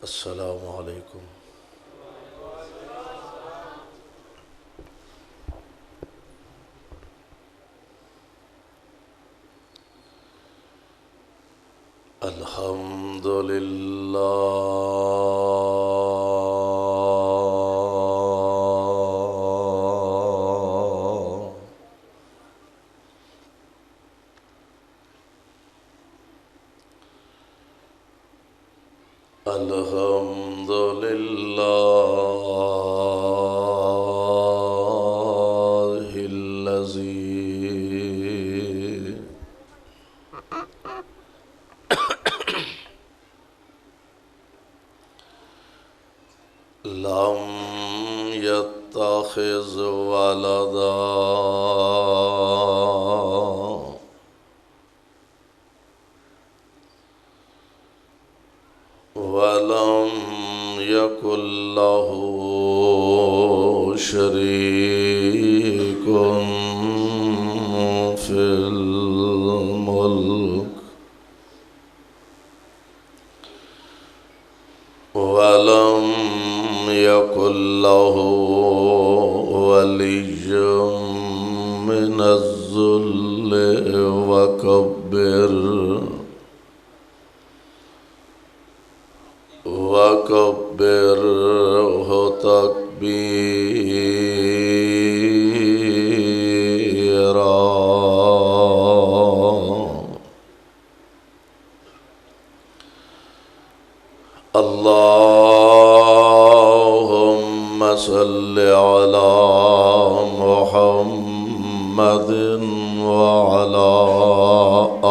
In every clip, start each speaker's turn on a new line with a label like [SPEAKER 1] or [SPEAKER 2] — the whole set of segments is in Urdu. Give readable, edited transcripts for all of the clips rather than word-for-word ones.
[SPEAKER 1] السلام علیکم۔ الحمد للہ الحمد للہ الذی لم يتخذ ولدا ولم يكن له شريك في الملك ولم يكن له ولي من الذل وكبره تكبيرا۔ اللهم صل على محمد وعلى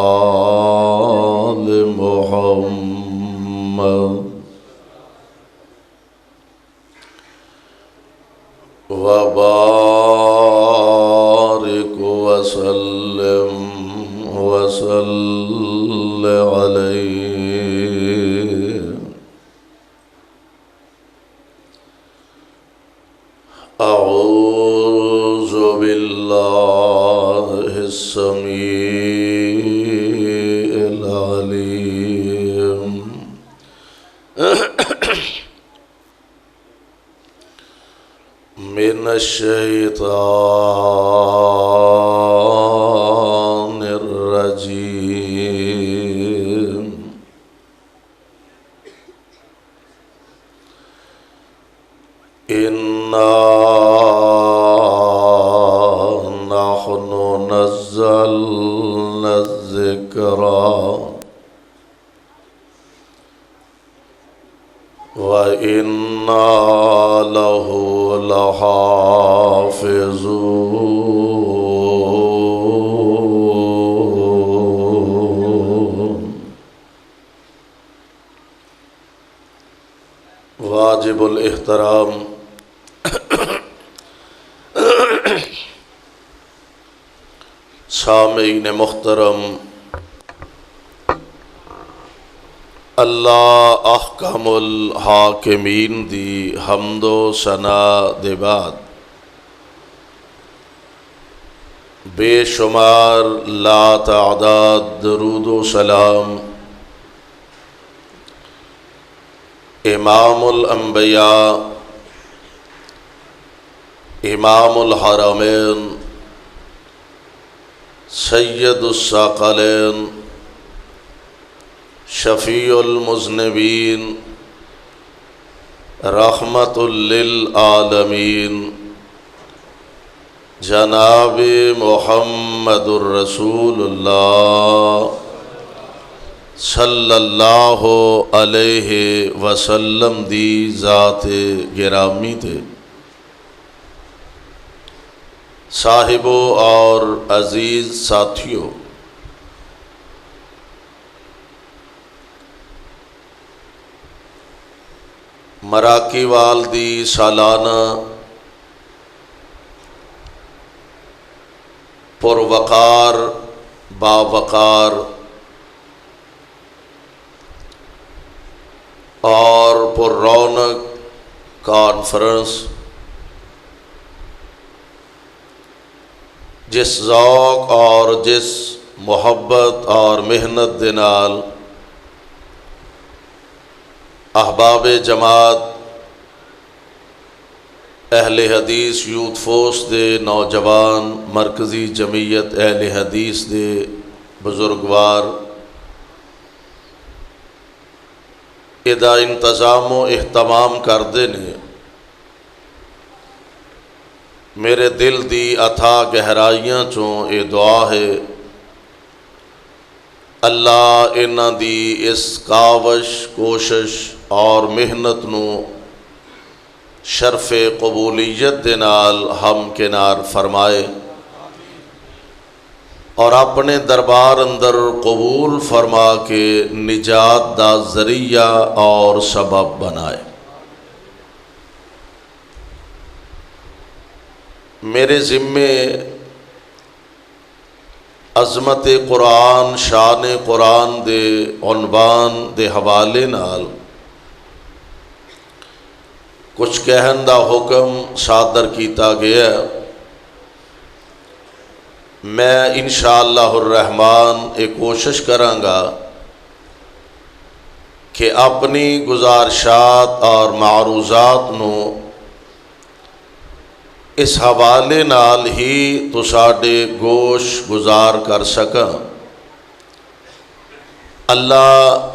[SPEAKER 1] آل محمد وبارك وسلم عليه۔ أعوذ بالله السميع العليم من الشيطان الرجيم۔ إنا نحن نزلنا الذكر وإنا له لحافظون۔ واجب الاحترام سامعین محترم، اللہ احکم الحاکمین دی حمد و ثنا دے بعد بے شمار لا تعداد درود و سلام امام الانبیاء امام الحرمین سید الثقلین شفیع المذنبین رحمت للعالمین جناب محمد الرسول اللہ صلی اللہ علیہ وسلم دی ذات گرامی تے صاحبوں اور عزیز ساتھیوں، مراکی وال دی سالانہ پروقار باوقار اور پر رونق کانفرنس جس ذوق اور جس محبت اور محنت دے نال احباب جماعت اہل حدیث یوتھ فورس دے نوجوان مرکزی جمعیت اہل حدیث دے بزرگوار ادا انتظام و اہتمام کردے نے میرے دل دی اتھا گہرائیاں چوں اے دعا ہے اللہ انہاں دی اس کاوش کوشش اور محنت نو شرف قبولیت دے نال ہم کنار فرمائے اور اپنے دربار اندر قبول فرما کے نجات دا ذریعہ اور سبب بنائے۔ میرے ذمے عظمت قرآن شان قرآن دے عنوان دے حوالے نال کچھ کہن دا حکم صادر کیتا گیا۔ میں انشاءاللہ الرحمن ایک کوشش کرانگا کہ اپنی گزارشات اور معروضات نو اس حوالے نال ہی تساڈے گوش گزار کر سکاں۔ اللہ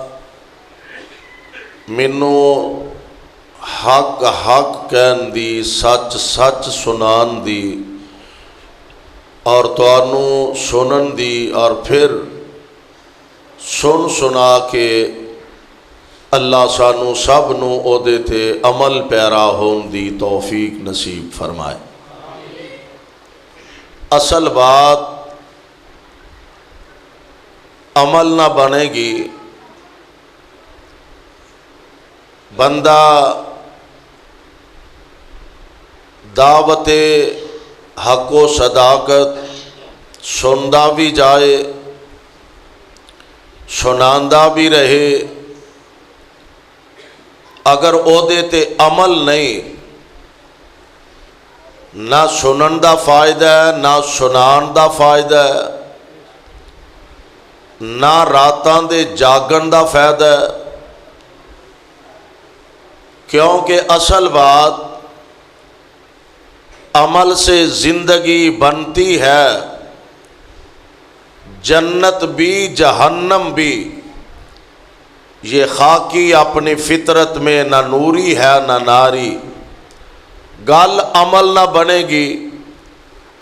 [SPEAKER 1] مینوں حق حق کہن دی سچ سچ سنان دی اور تانوں سنن دی اور پھر سن سنا کے اللہ سانو سب نو او دے تے عمل پیرا ہون دی توفیق نصیب فرمائے۔ اصل بات عمل نہ بنے گی، بندہ دعوت حق و صداقت سندا بھی جائے سناندہ بھی رہے، اگر او دے تے عمل نہیں، نہ سنن دا فائدہ ہے نہ سنان دا فائدہ ہے، نہ راتاں دے جاگن دا فائدہ ہے، کیونکہ اصل بات عمل سے زندگی بنتی ہے، جنت بھی جہنم بھی۔ یہ خاکی اپنی فطرت میں نہ نوری ہے نہ ناری، گل عمل نہ بنے گی۔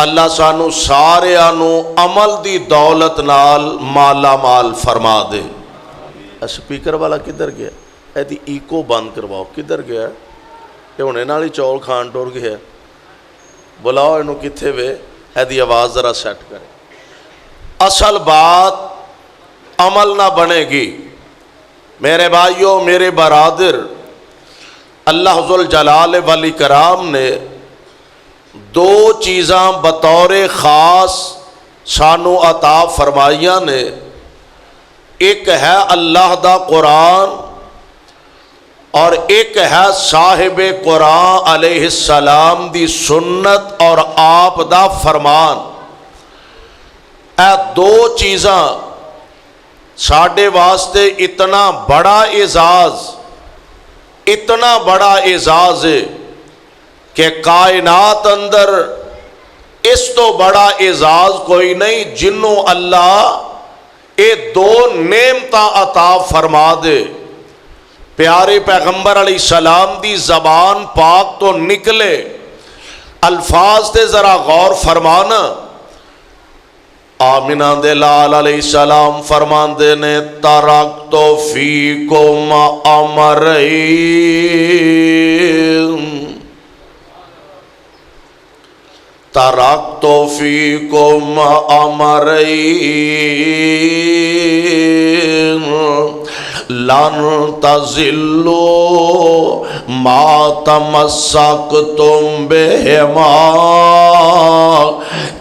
[SPEAKER 1] اللہ سانو سارے آنو عمل دی دولت نال مالا مال فرما دے۔ سپیکر والا کدھر گیا؟ ایدی ایکو بند کرواؤ، کدھر گیا؟ یہ ہونے نالی چول کھان ٹور گیا، بلاؤ انہوں کتھے وے، ایدی آواز ذرا سیٹ کرے۔ اصل بات عمل نہ بنے گی۔ میرے بھائیوں میرے برادر، اللہ ذوالجلال والاکرام نے دو چیزاں بطور خاص سانو عطا فرمائیاں نے، ایک ہے اللہ دا قرآن اور ایک ہے صاحب قرآن علیہ السلام دی سنت اور آپ دا فرمان۔ اے دو چیزاں ساڈے واسطے اتنا بڑا اعزاز، اتنا بڑا اعزاز ہے کہ کائنات اندر اس تو بڑا اعزاز کوئی نہیں جنوں اللہ اے دو نعمتاں عطا فرما دے۔ پیارے پیغمبر علیہ السلام دی زبان پاک تو نکلے الفاظ تے ذرا غور فرمانا۔ آمینہ دے لال علیہ السلام فرمان دے نے ترکت فیکم امرین، ترکت فیکم امرین لن تضلوا ما تمسکتم بہما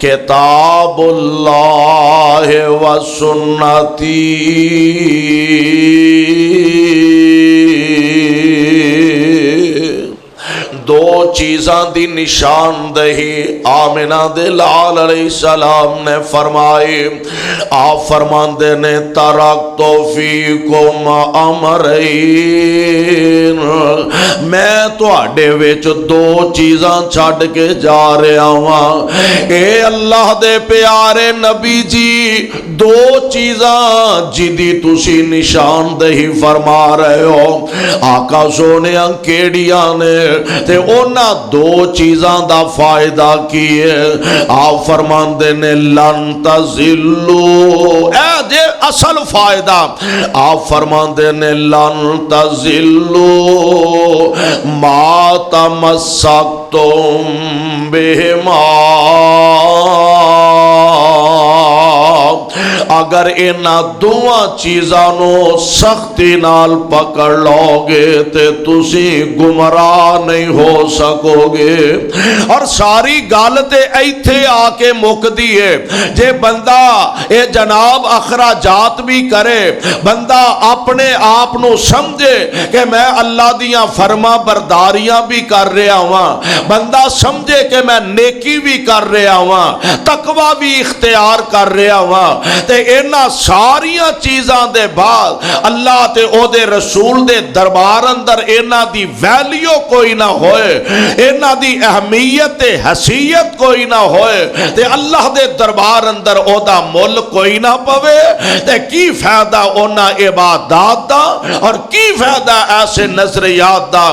[SPEAKER 1] کتاب اللہ و سنتی۔ دو چیزاں دی نشاندہی آمنہ دے لال علیہ السلام نے فرمائی۔ آپ فرماندے نے ترکتو فیکم امرین، میں تواڈے وچ دو چیزاں چھڈ کے جا رہا ہاں۔ اے اللہ دے پیارے نبی جی، دو چیزاں جدی تسی نشاندہی فرما رہے ہو، آقا سونیاں کیڑیاں نے تے اونا دو چیزاں دا فائدہ کیے؟ آپ فرماندے نے لن تزلو، اے دے اصل فائدہ، آپ فرماندے نے لن تزلو ما تمسکتم بہما، اگر اینا دوہاں چیزانو سختی نال پکڑ لو گے تے تسی گمراہ نہیں ہو سکو گے۔ اور ساری گالتے ایتھے آکے مک دیئے، جے بندہ اے جناب اخراجات بھی کرے، بندہ اپنے آپنو سمجھے کہ میں اللہ دیاں فرما برداریاں بھی کر رہا ہوں، بندہ سمجھے کہ میں نیکی بھی کر رہا ہوں، تقوی بھی اختیار کر رہا ہوں، تے اینا ساریاں چیزاں دے بعد اللہ تے او دے رسول دے دربار اندر اینا دی ویلیو کوئی نہ ہوئے، اینا دی اہمیت حیثیت کوئی نہ ہوئے، تے اللہ دے دربار اندر او دا مل کوئی نہ پوے، تے کی فائدہ اونا عبادات دا اور کی فائدہ ایسے نظریات دا؟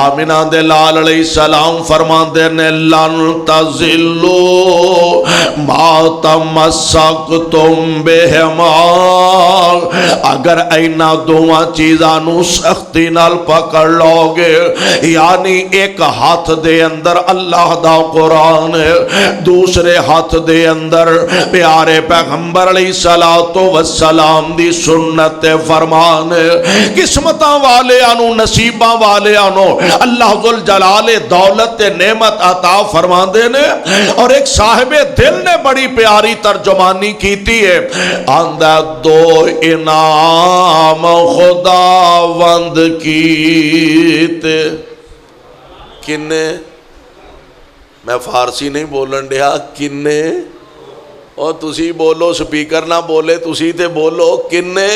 [SPEAKER 1] آمنہ دے لال علیہ السلام فرماندے نے لن تزلو ما تمسکتم بہما، اگر اینا دوہاں چیزانو سختی نال پکڑ لو گے، یعنی ایک ہاتھ دے اندر اللہ دا قرآن ہے، دوسرے ہاتھ دے اندر پیارے پیغمبر علیہ السلام دی سنت فرمان ہے۔ قسمتاں والے آنو نصیباں والے آنو اللہ ذوالجلال دولت نعمت عطا فرما دینے۔ اور ایک صاحب دل نے بڑی پیاری ترجمانی کیتی ہے، آندہ دو انعام خداوند کیتے، کنے؟ میں فارسی نہیں بولن دیا، کنے؟ اور تسی بولو، سپیکر نہ بولے، تسی تے بولو کنے؟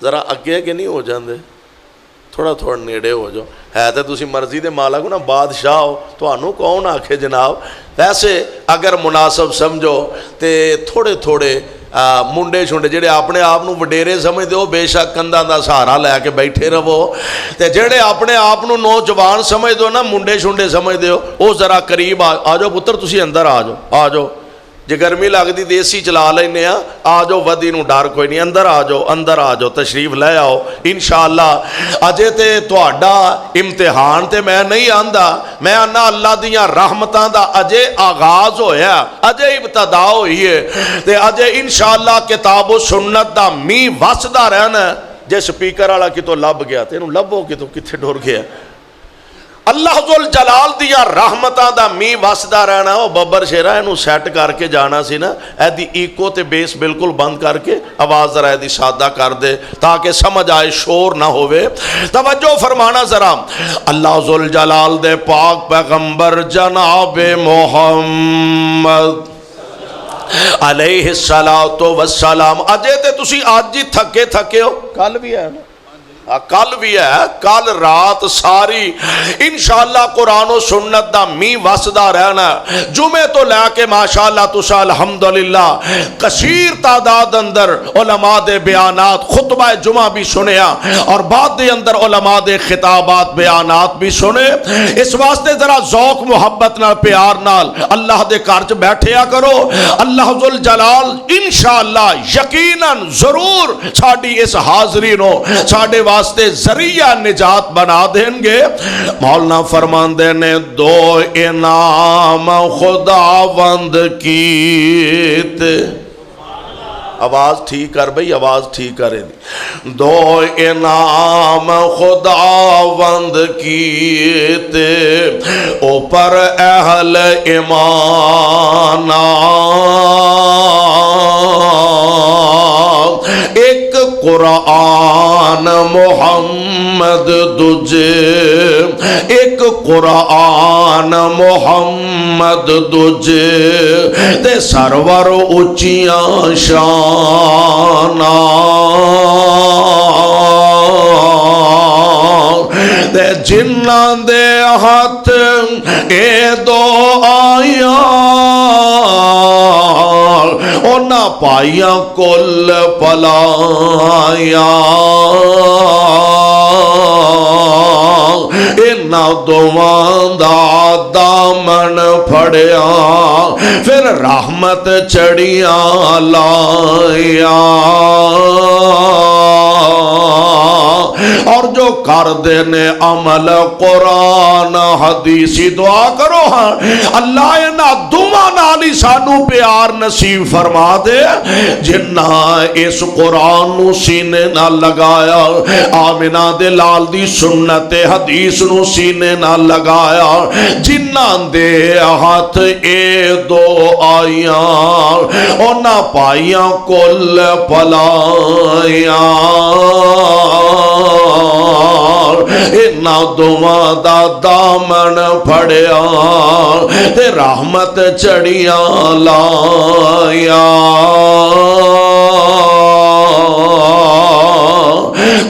[SPEAKER 1] ذرا اگے کے نہیں ہو جاندے، تھوڑا تھوڑا نیڑے ہو جاؤ، ہے تے تسی مرضی دے مالک ہو نا، بادشاہ ہو، تو انہوں کون آکھے جناب؟ ویسے اگر مناسب سمجھو تے تھوڑے تھوڑے منڈے چھنڈے جڑے اپنے آپ نو وڈیرے سمجھ دے ہو، بے شک کندھاں دا سہارا لے کے بیٹھے رہو، تے جڑے اپنے آپ نو نوجوان سمجھ دو نا، منڈے چھنڈے سمجھ دے ہو، او ذرا قریب آ جاؤ پتر، تسی اندر آ جاؤ، آ جاؤ، جے گرمی لگ دی دیسی چلا لینے آ جاؤ، ودی نو ڈر کوئی نہیں، اندر آ جاؤ، اندر آ جاؤ، تشریف لے آؤ انشاءاللہ۔ اجے تے تہاڈا امتحان تے میں نہیں آندا، میں آنا اللہ دیاں رحمتاں دا اجے آغاز ہویا، اجے ابتدا ہوئی ہے، تے اجے انشاءاللہ کتاب و سنت دا می وسدا رہنا۔ جے سپیکر والا کتوں لب گیا تے اینوں لبو کتوں کتھے ڈر گیا؟ اللہ ذوالجلال دیا رحمتاں دا می وسدا رہنا۔ او ببر شیرہ اینو سیٹ کر کے جانا سی نا، ایدی ایکو تے بیس بالکل بند کر کے آواز ذرا ایدی سادہ کر دے تاکہ سمجھ آئے، شور نہ ہوئے۔ توجہ فرمانا ذرا، اللہ ذوالجلال دے پاک پیغمبر جناب محمد علیہ السلام، اجے تے تسی آج جی تھکے ہو، کل بھی ہے نا، کل بھی ہے، کل رات ساری انشاءاللہ قرآن و سنت دا می وسدا رہنا۔ جمعے تو لے کے ماشاءاللہ تسا الحمدللہ کثیر تعداد اندر علماء دے بیانات، خطبہ جمعہ بھی سنیا، اور بعد دے اندر علماء دے خطابات بیانات بھی سنے۔ اس واسطے ذرا ذوق محبت نال پیار نال اللہ دے گھر چ بیٹھیا کرو، اللہ ذوالجلال انشاءاللہ یقیناً ضرور ساڈی اس حاضری نو ساڈے واسطے ذریعہ نجات بنا دیں گے۔ مولانا فرماندے نے دو انعام خداوند کیتے، آواز ٹھیک کر بھئی، آواز ٹھیک کرے دی، دو انعام خداوند کیتے اوپر اہل ایمان، ایک قرآن محمد دجے ایک قرآن محمد دجے تے سرور اچیاں شاناں تے جنہاں دے ہاتھ اے دو آیاں اونا پائیاں کل پلایاں اینا دوان دا دامن پھڑیاں پھر رحمت چڑیاں لائیاں اور جو کر دینے عمل قرآن حدیثی دعا کرو ہاں اللہ اینا دعا نالی سانو پیار نصیب فرما دے جنہ اس قرآن نو سینے نہ لگایا آمنہ دے لال دی سنت حدیث نو سینے نہ لگایا جنہ دے ہاتھ اے دو آیاں اونا پائیاں کل پلایاں اینا دعا دا دامن پھڑیا تے رحمت چڑیاں لایا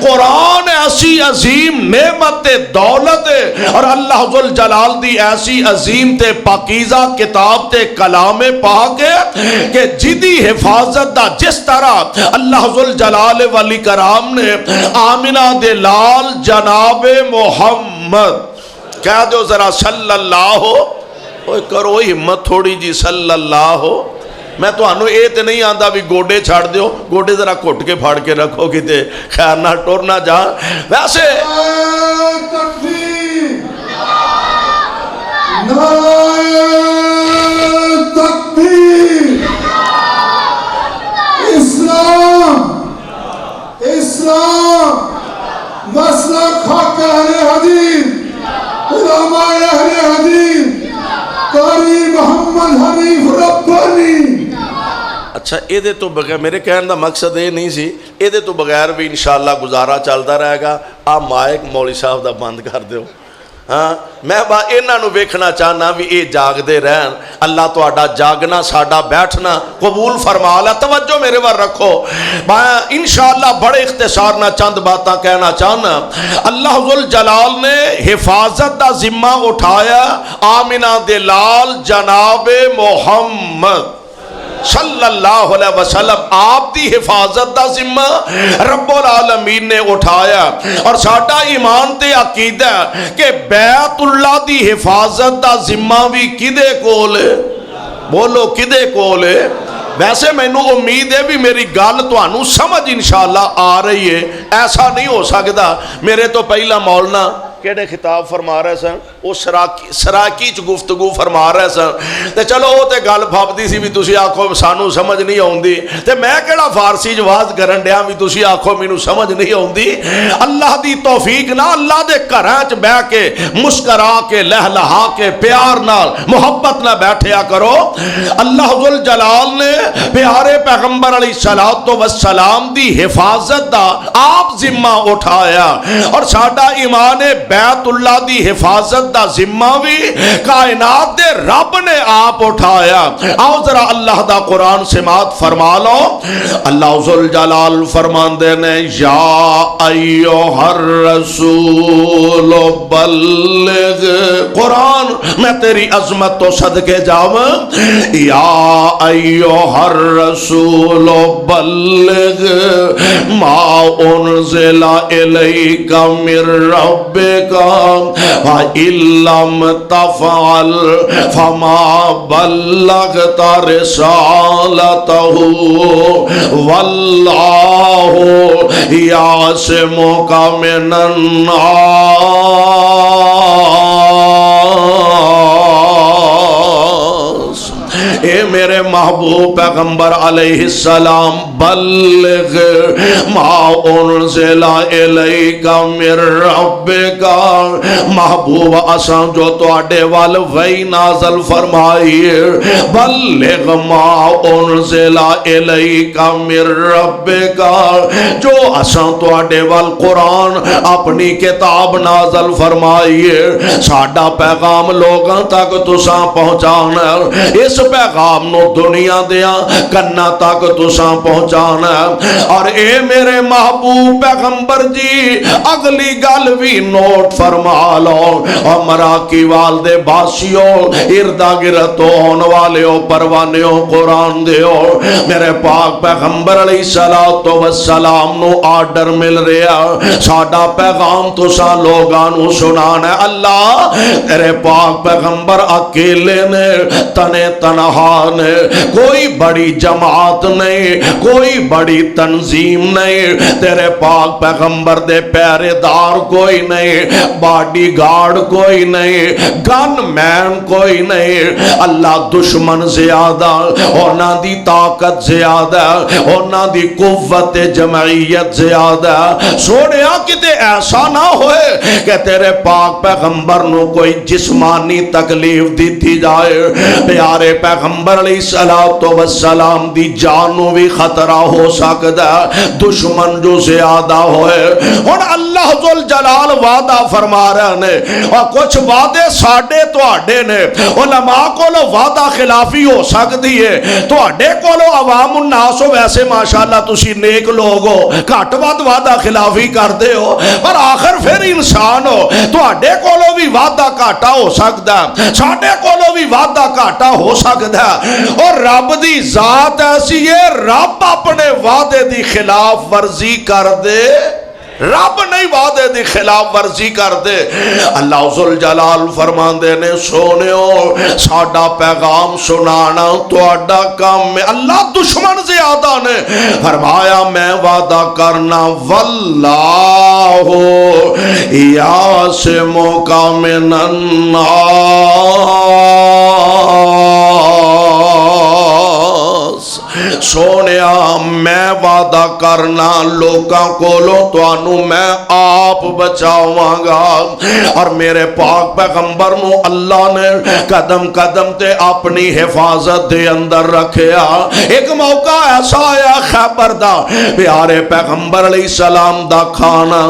[SPEAKER 1] قرآن ایسی عظیم نعمت دولت اور اللہ ذل جلال دی ایسی عظیم تے پاکیزہ کتاب تے کلام پاک ہے کہ جدی حفاظت دا جس طرح اللہ ذل جلال والی کرام نے آمنہ دے لال جناب محمد کہہ دو ذرا صلی اللہ ہو کرو ہمت تھوڑی جی صلی اللہ ہو میں تو انہوں اے تے نہیں آندہ بھی گوڑے چھاڑ دیو گوڑے ذرا کھٹ کے پھاڑ کے رکھو کی تے خیر نہ ٹور نہ جا ویسے
[SPEAKER 2] تکبیر نعرہ تکبیر اسلام اسلام مسلک حق اہل حدیث علماء اہل حدیث قاری محمد حنیف ربانی
[SPEAKER 1] اچھا اے دے تو بغیر میرے کہنے دا مقصد یہ نہیں سی اے دے تو بغیر بھی انشاءاللہ گزارا چلتا رہے گا آپ مائک مولوی صاحب دا بند کر دیو ہاں میں انہاں نو ویکھنا چاہنا بھی اے جاگ دے رہن اللہ تو آڈا جاگنا ساڈا بیٹھنا قبول فرما لے توجہ میرے ور رکھو میں انشاءاللہ بڑے اختصار نہ چند باتاں کہنا چاہنا اللہ ذل جلال نے حفاظت دا ذمہ اٹھایا آمنہ دے لال جناب محمد صلی اللہ علیہ وسلم آپ دی حفاظت دا ذمہ رب العالمین نے اٹھایا اور ساڈا ایمان تے عقیدہ کہ بیت اللہ دی حفاظت دا ذمہ بھی کدے کول ہے بولو کدے کول ہے ویسے میں نے امید ہے بھی میری گال تو آنو سمجھ انشاءاللہ آ رہی ہے ایسا نہیں ہو سکتا میرے تو پہلا مولانا کیڑے خطاب فرما رہے سن وہ سراکی چ گفتگو فرما رہے سن تے چلو وہ تے گل پھاپدی سی بھی تسی آکھو سانو سمجھ نہیں آوندی تے میں کیڑا فارسی جواز کرن ڈیا بھی تسی آکھو مینوں سمجھ نہیں آوندی اللہ دی توفیق نہ اللہ دے گھراں چ بیٹھ کے مسکرا کے لہلہا کے پیار نال محبت نہ بیٹھیا کرو اللہ ذل جلال نے پیارے پیغمبر علیہ الصلوۃ والسلام دی حفاظت دا آپ ذمہ اٹھایا اور ساڈا ایمان بیت اللہ دی حفاظت دا ذمہ بھی کائنات دے رب نے آپ اٹھایا آؤ ذرا اللہ دا قرآن سماعت فرما لو اللہ ذل جلال فرماندے نے یا ایوہ الرسول بلغ قرآن میں تیری عظمت تو صدقے جاؤں یا ایوہ الرسول بلغ ما انزل الیک من ربک وَإِن لَّمْ تَفْعَلْ فَمَا بَلَّغْتَ رِسَالَتَهُ وَاللَّهُ يَعْصِمُكَ مِنَ النَّاسِ اے میرے محبوب پیغمبر علیہ السلام بلغ ما انزل الیک من ربک، محبوب اساں جو تواڈے وال وحی نازل فرمائی، بلغ ما انزل الیک من ربک، جو اساں تواڈے وال قرآن اپنی کتاب نازل فرمائی ہے، ساڈا پیغام لوگاں تک تساں پہنچانا، اس پیغام نو دنیا دیاں کنا تک تساں پہنچانا۔ اور اے میرے محبوب پیغمبر جی اگلی گل بھی نوٹ فرما لو، اور مراکی والدے باسیوں اردا گرد ہون والےوں پروانےوں قرآن دیو، میرے پاک پیغمبر علیہ السلام نو آرڈر مل رہا، ساڈا پیغام تساں لوگاں نو سنانا ہے۔ اللہ تیرے پاک پیغمبر اکیلے نے، تنے تنہا نے، کوئی بڑی جماعت نہیں، کوئی بڑی تنظیم نہیں، تیرے پاک پیغمبر دے پہرے دار کوئی نہیں، باڈی گارڈ کوئی نہیں، گن مین کوئی نہیں۔ اللہ دشمن زیادہ، اونا دی طاقت زیادہ، اونا دی قوت جمعیت زیادہ، سوڑیا کتے ایسا نہ ہوئے کہ تیرے پاک پیغمبر نو کوئی جسمانی تکلیف دیتی جائے، پیارے پیغمبر علیہ السلام دی جانوں بھی خطرہ ہو سکتا ہے، دشمن جو زیادہ ہوئے۔ اور اللہ ذوالجلال وعدہ فرما رہے نے، اور کچھ وعدے ساڑھے تو آڑے نے، علماء کو لو وعدہ خلافی ہو سکتی ہے، تو آڑے کو لو عوام الناس ہو، ویسے ماشاءاللہ تسی نیک لوگ ہو، گھٹ وعد وعدہ خلافی کر دے ہو، پر آخر پھر انسان ہو، تو آڑے کو لو بھی وعدہ کاٹا ہو سکتا ہے، ساڑھے کو لو بھی وعدہ کاٹا ہو سکتا ہے۔ اور رب دی ذات ایسی ہے، رب اپنے وعدے دی خلاف ورزی کر دے، رب نہیں وعدے دی خلاف ورزی کر دے۔ اللہ ذوالجلال فرماندے نے، سونیو ساڈا پیغام سنانا تواڈا کام میں، اللہ دشمن زیادہ نے فرمایا میں وعدہ کرنا، واللہ یعصمک من الناس، سونیا میں وعدہ کرنا لوکاں کولوں توانوں میں آپ بچاواں گا۔ اور میرے پاک پیغمبر نو اللہ نے قدم قدم تے اپنی حفاظت دے اندر رکھیا۔ ایک موقع ایسا آیا خیبر دا، پیارے پیغمبر علیہ السلام دا کھانا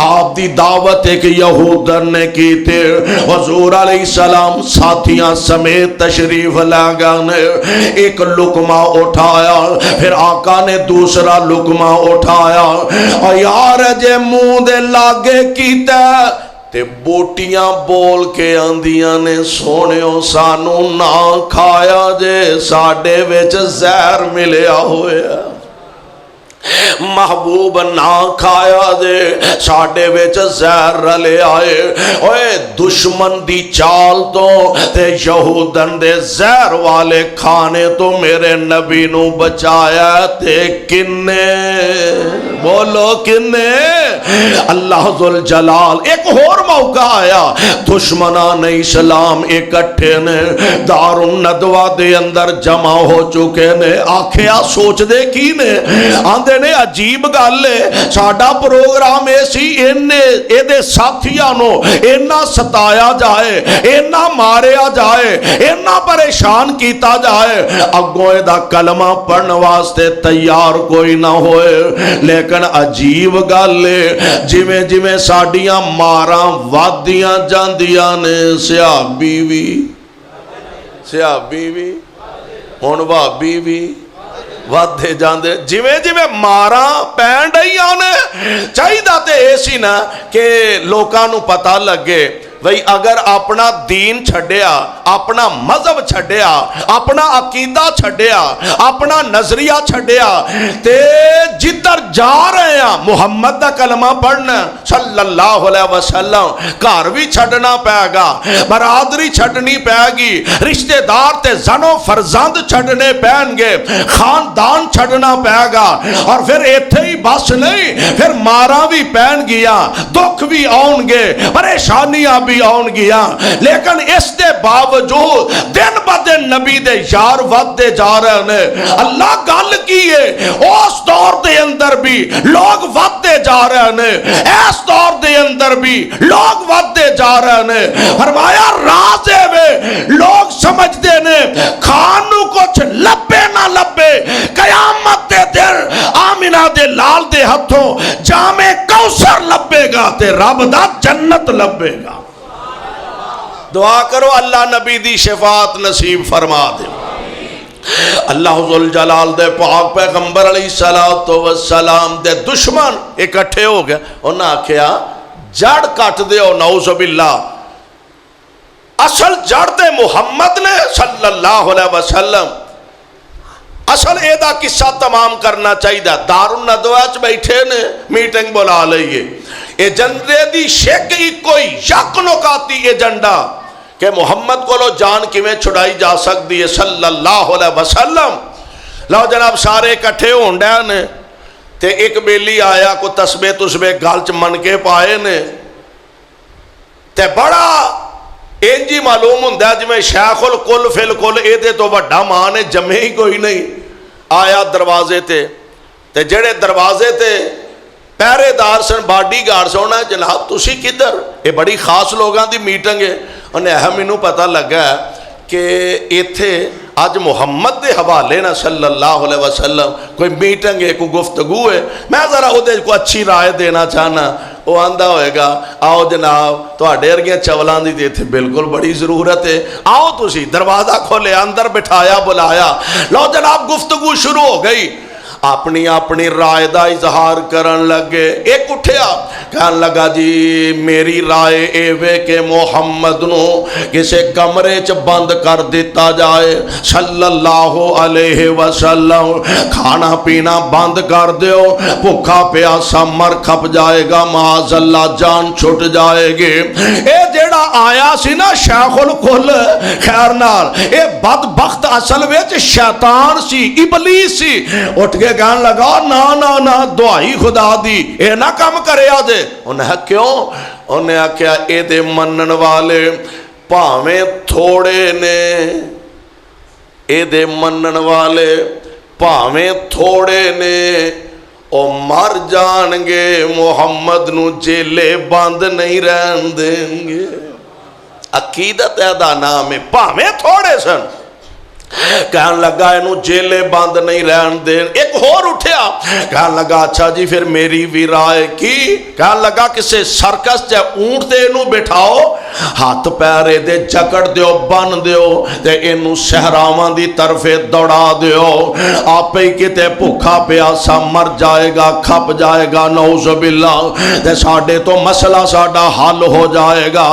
[SPEAKER 1] آپ دی دعوت ایک یہودن نے کی تے، حضور علیہ السلام ساتھیاں سمیت تشریف لگانے، ایک لقمہ اٹھایا، پھر آقا نے دوسرا لقمہ اٹھایا، اور یار جے منہ دے لاگے کیتا تے بوٹیاں بول کے آندیاں نے، سونیوں سانو نہ کھایا جے ساڈے وچ زہر ملیا ہویا، محبوب نہ کھایا دے ساڈے وچ زہر رلے آئے۔ اوے دشمن دی چال تو تے یہودن دے زہر والے کھانے تو میرے نبی نو بچایا تے کنے، بولو کنے؟ اللہ ذوالجلال۔ ایک اور موقع آیا، دشمنان اسلام اکٹھے نے، دار الندوہ دے اندر جمع ہو چکے نے، آکھیا سوچ دے کی نے، آندے نے عجیب گل ہے، ساڈا پروگرام ایسی ایدے ساتھیاں نو اینا ستایا جائے، اینا ماریا جائے، اینا پریشان کیتا جائے، اگوں دا کلمہ پڑھن واسطے تیار کوئی نہ ہوئے۔ لیکن عجیب گل ہے، جویں جویں ساڈیاں ماراں وادیاں جاندیاں نے، سیاہ بیوی ہن بھابی بھی وادھے جاندے، جویں جویں ماراں پین ڈیاں نے، چاہیدا تے ایسی نا کہ لوکاں نو پتہ لگے بھئی اگر اپنا دین چھڑیا، اپنا مذہب چھڑیا، اپنا عقیدہ چھڑیا، اپنا نظریہ چھڑیا، تے جدر جا رہے ہیں محمد دا کلمہ پڑھنا صلی اللہ علیہ وسلم، گھر بھی چھڑنا پائے گا، برادری چھڑنی پائے گی، رشتہ دار تے زنو فرزند چھڑنے پائیں گے، خاندان چھڑنا پائے گا، اور پھر ایتھے ہی بس نہیں، پھر مارا بھی پائیں گیا، دکھ بھی آؤں گے، پریشانیاں بھی آن گیا، لیکن اس دے باوجود دن ب دن نبی دے یار ودے جا رہے ہیں۔ اللہ گل کی ہے، اس دور دے اندر بھی لوگ ودے جا رہے ہیں، اس دور دے اندر بھی لوگ ودے جا رہے ہیں۔ فرمایا رازے میں لوگ سمجھتے نے کھانو کچھ لبے نہ لبے، قیامت دے دن آمینہ دے لال دے ہتھوں جامع کوثر لبے گا تے رب دا جنت لبے گا۔ دعا کرو اللہ نبی دی شفاعت نصیب فرما دے۔ اللہ ذوالجلال دے پاک پیغمبر علیہ السلام دے دشمن اکٹھے ہو گئے، انہاں آکھیا جڑ کٹ دیو نعوذ باللہ۔ اصل جڑ دے محمد نے صلی اللہ علیہ وسلم، اصل ایدہ قصہ تمام کرنا چاہیے۔ دار الندوہ چ بیٹھے نے میٹنگ بلا لئیے، ایجنڈے دی شک کوئی یک نکاتی ایجنڈا کہ محمد کو لو جان کیویں چھڑائی جا سکتی ہے صلی اللہ علیہ وسلم۔ لو جناب سارے کٹھے ہونڈے نے تے ایک بیلی آیا کو تسبے تسبے گال چ من کے پائے نے تے بڑا انجی معلوم ہوندہ جی میں شیخ الکل فی الکل اے دے تو وڈا ماں نے جمعے ہی کوئی نہیں۔ آیا دروازے تے جڑے دروازے تے پہرے دار سن باڈی گارڈ سے ہونا جناب تسی کدھر، یہ بڑی خاص لوگاں دی میٹنگ ہے۔ انہیں اہمینو پتہ لگا ہے کہ ایتھے آج محمد دے حوالے نا صلی اللہ علیہ وسلم کوئی میٹنگ ہے، کوئی گفتگو ہے، میں ذرا وہ دے کو اچھی رائے دینا چاہنا۔ وہ آندہ ہوئے گا آؤ جناب تو اڈیر گیا چولان دی دیتے بالکل بڑی ضرورت ہے، آؤ تسی دروازہ کھولے اندر بٹھایا بلایا، لو جناب گفتگو شروع ہو گئی۔ اپنی رائے دا اظہار کرن لگے، ایک اٹھیا کہن لگا جی میری رائے ایوے کہ محمد نو کسے کمرے چ بند کر دیتا جائے صلی اللہ علیہ وسلم، کھانا پینا بند کر دیو، بھوکا پیاسا مر کھپ جائے گا، معاذ اللہ جان چھٹ جائے گی۔ اے جیڑا آیا سی نا شیخ الکل خیر نال، اے بدبخت اصل وچ شیطان سی، ابلیس سی، اٹھ کے کہنے لگا نا نا نا دعائی خدا دی اے نہ کم کرے آجے۔ انہیں کیوں؟ انہیں کیا اے دے منن والے پاویں تھوڑے نے، اے دے منن والے پاویں تھوڑے نے، او مر جانگے محمد نو جیلے بند نہیں رہن دیں گے۔ عقیدت ایدہ نام ہے، پاویں تھوڑے سن، کہنے لگا انہوں جیلے بند نہیں رہن دین۔ ایک اور اٹھیا کہنے لگا اچھا جی پھر میری بھی رائے کی، کہنے لگا کسے سرکس چاہے اونٹ دے انہوں بٹھاؤ، ہاتھ پیرے دے جکڑ دیو بن دیو تے انہوں سہراوان دی طرف دوڑا دیو، آپ ہی کتے بھوکا پیاسا مر جائے گا کھپ جائے گا نعوذ باللہ، تے ساڑھے تو مسئلہ ساڑھا حل ہو جائے گا،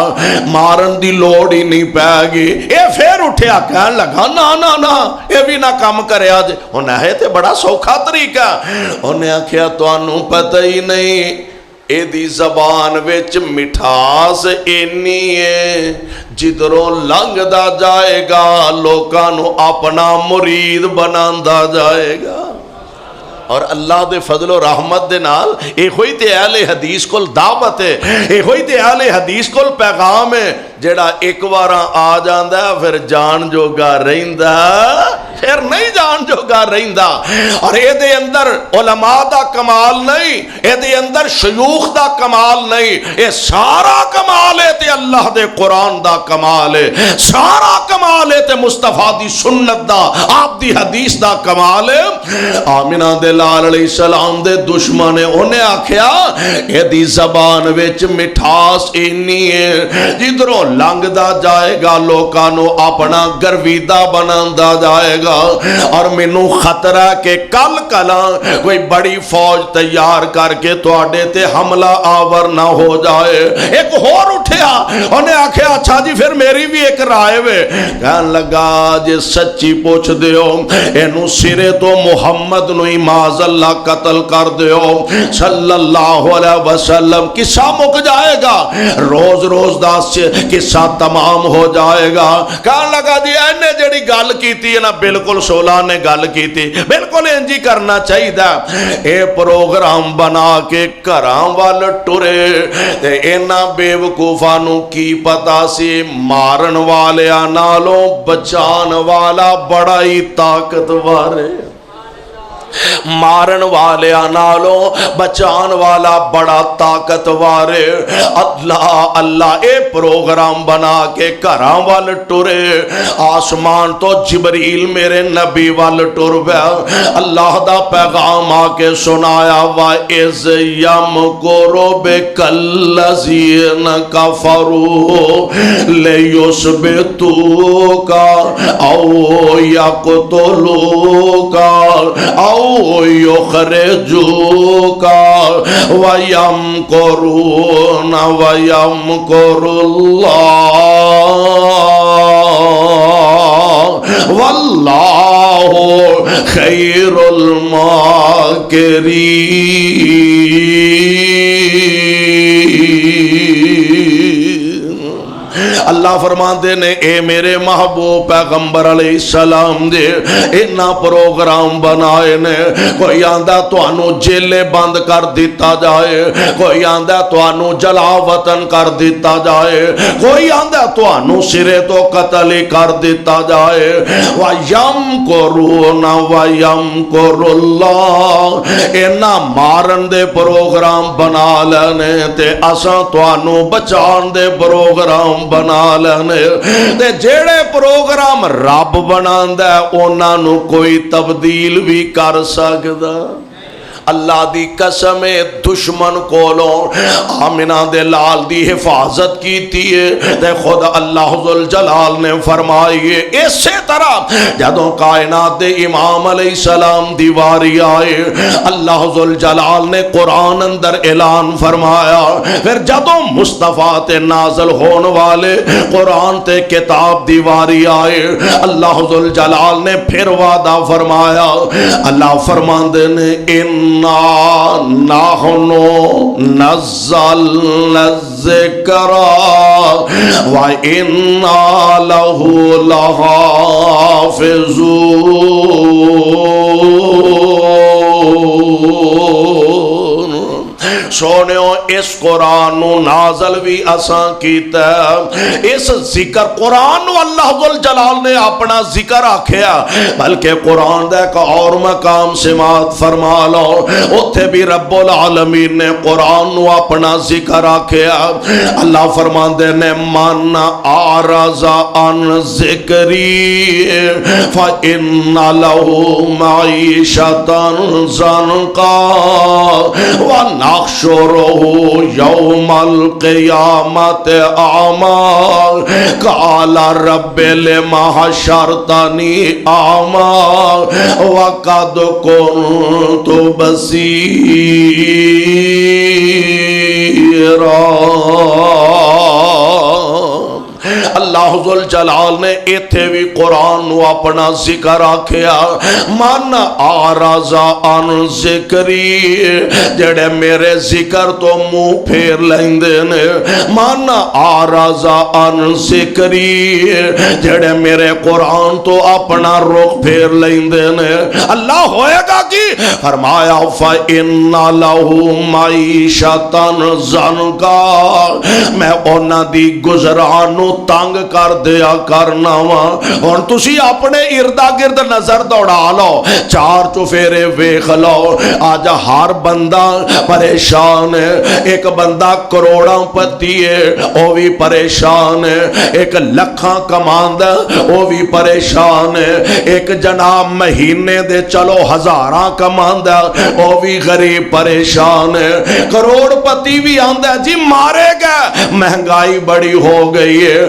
[SPEAKER 1] مارن دی لوڑ ہی نہیں پائے گی۔ اے پھر اٹھیا کہنے لگا نا نا نا یہ بھی نہ کام کرے آج۔ انہیں ہے تے بڑا سوکھا طریقہ، انہیں آکھیا تو انہوں پتہ ہی نہیں اے دی زبان وچ مٹھاس اینی ہے جدروں لنگ دا جائے گا لوکانو اپنا مرید بناندہ جائے گا۔ اور اللہ دے فضل و رحمت دے نال اے ہوئی تے اہل حدیث کول دعوت ہے، اے ہوئی تے اہل حدیث کول پیغام ہے، جڑا ایک وارا آ جاندہ پھر جان جو گا رہندہ پھر نہیں جان جو گا رہندہ۔ اور اے دے اندر علماء دا کمال نہیں، اے دے اندر شیوخ دا کمال نہیں، اے سارا کمال ہے تے اللہ دے قرآن دا کمال ہے، سارا کمال ہے تے مصطفیٰ دی سنت دا آپ دی حدیث دا کمال ہے۔ آمینہ دے لال علیہ السلام دے دشمن انہیں آکھیا اے دی زبان وچ مٹھاس اینی ہے جدروں لنگ دا جائے گا لوکانو اپنا گرویدہ بناندہ جائے گا۔ اور منو خطرہ کہ کل کلاں کوئی بڑی فوج تیار کر کے توڑے تے حملہ آور نہ ہو جائے۔ ایک اور اٹھیا انہیں آکھیا اچھا جی پھر میری بھی ایک رائے وے، کہنے لگا جی سچی پوچھ دیو اینو سرے تو محمد نو معاذ اللہ قتل کر دیو صلی اللہ علیہ وسلم، قصہ مک جائے گا۔ روز روز دا قصہ تمام ہو جائے گا۔ کہنے لگا جی اینے جڑی گل کیتی ہے نا بالکل سولہ نے گل کیتی، بالکل انجی کرنا چاہیے دا۔ اے پروگرام بنا کے گھراں وال ٹرے تے انہاں بے وقوفاں نو کی پتا سی مارن والیاں نالوں بچان والا بڑا ہی طاقتور ہے، مارن والے نالوں بچان والا بڑا طاقتور ہے۔ اللہ اللہ اے پروگرام بنا کے گھراں وال ٹرے، آسمان تو جبریل میرے نبی وال ٹر پیا، اللہ دا پیغام آ کے سنایا، وَإِذْ يَمْكُرُ بِكَ الَّذِينَ كَفَرُوا لِيُثْبِتُوكَ أَوْ يَقْتُلُوكَ أَوْ يُخْرِجُوكَ وَيَمْكُرُونَ وَيَمْكُرُ اللَّهُ وَاللَّهُ خَيْرُ الْمَاكِرِينَ۔ اللہ فرماندے نے اے میرے محبوب پیغمبر علیہ السلام دے اینا پروگرام بنائے نے، کوئی آندہ توانو جیلے بند کر دیتا جائے، کوئی آندہ توانو جلا وطن کر دیتا جائے، کوئی آندہ توانو سرے تو قتل کر دیتا جائے۔ وَيَمْكُرُونَ وَيَمْكُرُ اللَّهُ، اینا مارن دے پروگرام بنا لینے تے اساں توانو بچان دے پروگرام بنا لینے تے جیڑے پروگرام رب بناندا ہے انہاں نو کوئی تبدیل بھی کر سکدا۔ اللہ دی قسم دشمن کولوں آمنہ دے لال دی حفاظت کیتی ہے تے خود اللہ ذوالجلال نے فرمائیے اسی طرح جدوں کائنات دے امام علیہ السلام دیواری آئے، اللہ ذوالجلال نے قرآن اندر اعلان فرمایا، پھر جدوں مصطفیٰ تے نازل ہون والے قرآن تے کتاب دیواری آئے، اللہ ذوالجلال نے پھر وعدہ فرمایا، اللہ فرماندے نے نَحْنُ نَزَّلْنَا الذِّكْرَ وَإِنَّا لَهُ لَحَافِظُونَ۔ سونیو اس قرآن نو نازل بھی اساں کیتا ہے، اس ذکر قرآن نو اللہ ذوالجلال نے اپنا ذکر آکھیا، بلکہ قرآن دے کا اور مقام سماعت فرما لو، اتھے بھی رب العالمین نے قرآن نو اپنا ذکر آکھیا۔ اللہ فرماندے نے من اعرض عن ذکری فإن له معیشة ضنکا ونحشره يوم القيامة أعمى قال رب لما حشرتني أعمى وقد كنت بصيرا۔ اللہ ذوالجلال نے ایتھے بھی قرآن نو اپنا ذکر آکھیا، من اعرض عن ذکری، جڑے میرے ذکر تو منہ پھیر لیندے نے، من اعرض عن ذکری، جڑے میرے قرآن تو اپنا رخ پھیر لیندے نے، اللہ ہوئے گا کی فرمایا فَإِنَّ لَهُ مَعِيشَةً ضَنْكَا، میں اونا دی گزرانو تنگ کر دیا کرنا وا۔ اور تسی اپنے اردا گرد نظر دوڑا لو، چار چفیرے ویکھ لو، آج ہر بندہ پریشان ہے، ایک بندہ کروڑاں پتی ہے وہ بھی پریشان ہے، ایک لکھاں کماندہ وہ بھی پریشان ہے، ایک جناب مہینے دے چلو ہزاراں کماندہ وہ بھی غریب پریشان ہے، کروڑ پتی بھی آندہ جی مارے گا، مہنگائی بڑی ہو گئی ہے،